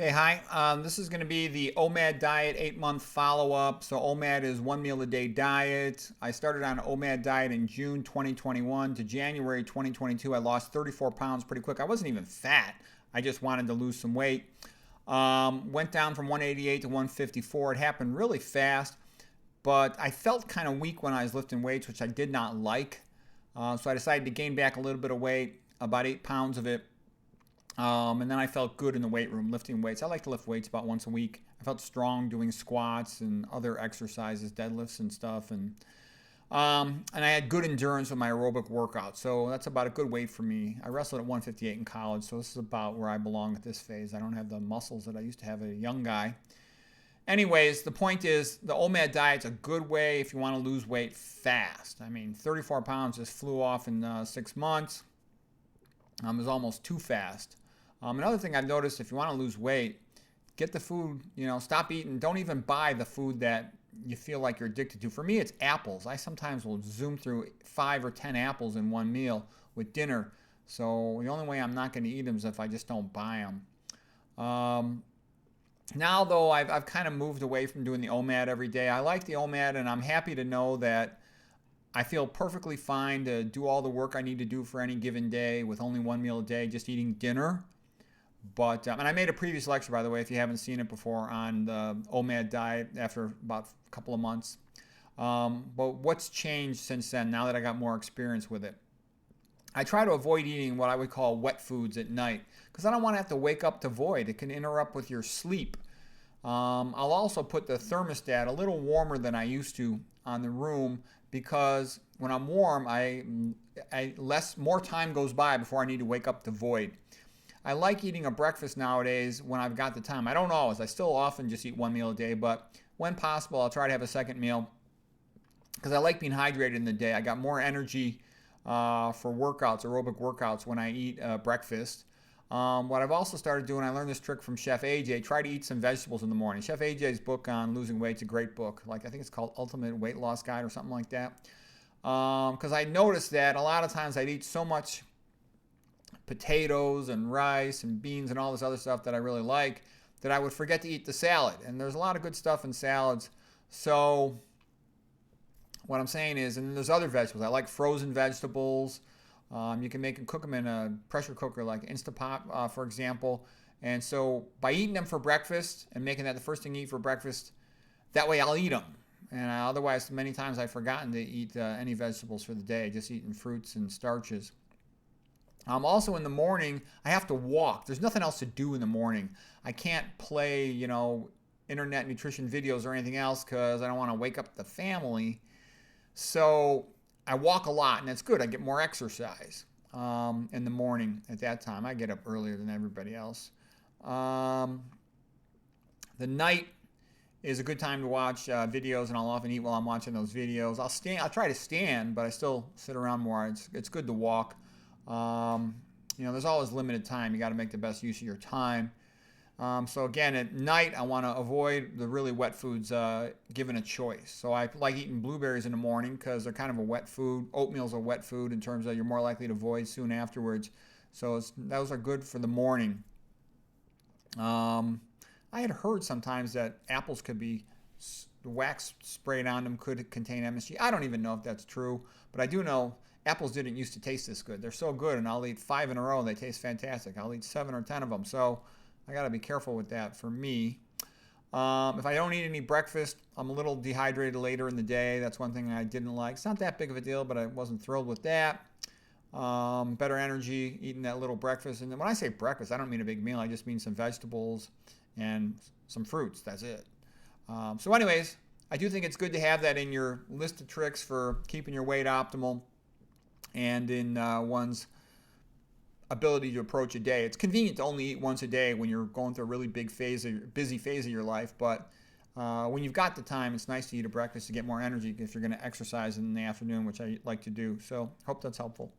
Okay, hi. This is going to be the Omad diet 8-month follow-up. So Omad is 1 meal a day diet. I started on Omad diet in June 2021 to January 2022. I lost 34 pounds pretty quick. I wasn't even fat. I just wanted to lose some weight. Went down from 188 to 154. It happened really fast, but I felt kind of weak when I was lifting weights, which I did not like. So I decided to gain back a little bit of weight, about 8 pounds of it. And then I felt good in the weight room lifting weights. I like to lift weights about once a week. I felt strong doing squats and other exercises, deadlifts and stuff. And I had good endurance with my aerobic workout. So that's about a good weight for me. I wrestled at 158 in college, so this is about where I belong at this phase. I don't have the muscles that I used to have as a young guy. Anyways, the point is the Omad diet's a good way if you want to lose weight fast. I mean, 34 pounds just flew off in 6 months. It was almost too fast. Another thing I've noticed, if you want to lose weight, get the food, stop eating. Don't even buy the food that you feel like you're addicted to. For me, it's apples. I sometimes will zoom through 5 or 10 apples in one meal with dinner. So the only way I'm not going to eat them is if I just don't buy them. Now, though, I've kind of moved away from doing the Omad every day. I like the Omad, and I'm happy to know that I feel perfectly fine to do all the work I need to do for any given day with only 1 meal a day, just eating dinner. But and I made a previous lecture, by the way, if you haven't seen it before, on the Omad diet after about a couple of months. But what's changed since then, now that I got more experience with it? I try to avoid eating what I would call wet foods at night because I don't want to have to wake up to void. It can interrupt with your sleep. I'll also put the thermostat a little warmer than I used to on the room because when I'm warm, more time goes by before I need to wake up to void. I like eating a breakfast nowadays when I've got the time. I don't always. I still often just eat 1 meal a day, but when possible, I'll try to have a second meal because I like being hydrated in the day. I got more energy for workouts, aerobic workouts, when I eat breakfast. What I've also started doing, I learned this trick from Chef AJ, try to eat some vegetables in the morning. Chef AJ's book on losing weight is a great book. I think it's called Ultimate Weight Loss Guide or something like that. Because I noticed that a lot of times I'd eat so much potatoes and rice and beans and all this other stuff that I really like that I would forget to eat the salad. And there's a lot of good stuff in salads. So what I'm saying is, and there's other vegetables. I like frozen vegetables. You can cook them in a pressure cooker like Instapot, for example. And so by eating them for breakfast and making that the first thing you eat for breakfast, that way I'll eat them. And otherwise, many times I've forgotten to eat any vegetables for the day, just eating fruits and starches. Also in the morning, I have to walk. There's nothing else to do in the morning. I can't play, internet nutrition videos or anything else because I don't want to wake up the family. So I walk a lot, and it's good. I get more exercise in the morning at that time. I get up earlier than everybody else. The night is a good time to watch videos, and I'll often eat while I'm watching those videos. I'll try to stand, but I still sit around more. It's good to walk. There's always limited time. You got to make the best use of your time. So again, at night, I want to avoid the really wet foods given a choice. So I like eating blueberries in the morning because they're kind of a wet food. Oatmeal's a wet food in terms of you're more likely to void soon afterwards. So those are good for the morning. I had heard sometimes that apples could be, the wax sprayed on them could contain MSG. I don't even know if that's true, but I do know apples didn't used to taste this good. They're so good, and I'll eat 5 in a row. They taste fantastic. I'll eat 7 or 10 of them. So I got to be careful with that for me. If I don't eat any breakfast, I'm a little dehydrated later in the day. That's one thing I didn't like. It's not that big of a deal, but I wasn't thrilled with that. Better energy eating that little breakfast. And then when I say breakfast, I don't mean a big meal. I just mean some vegetables and some fruits. That's it. So anyways, I do think it's good to have that in your list of tricks for keeping your weight optimal and in one's ability to approach a day. It's convenient to only eat once a day when you're going through a really busy phase of your life, but when you've got the time, it's nice to eat a breakfast to get more energy if you're going to exercise in the afternoon, which I like to do. So hope that's helpful.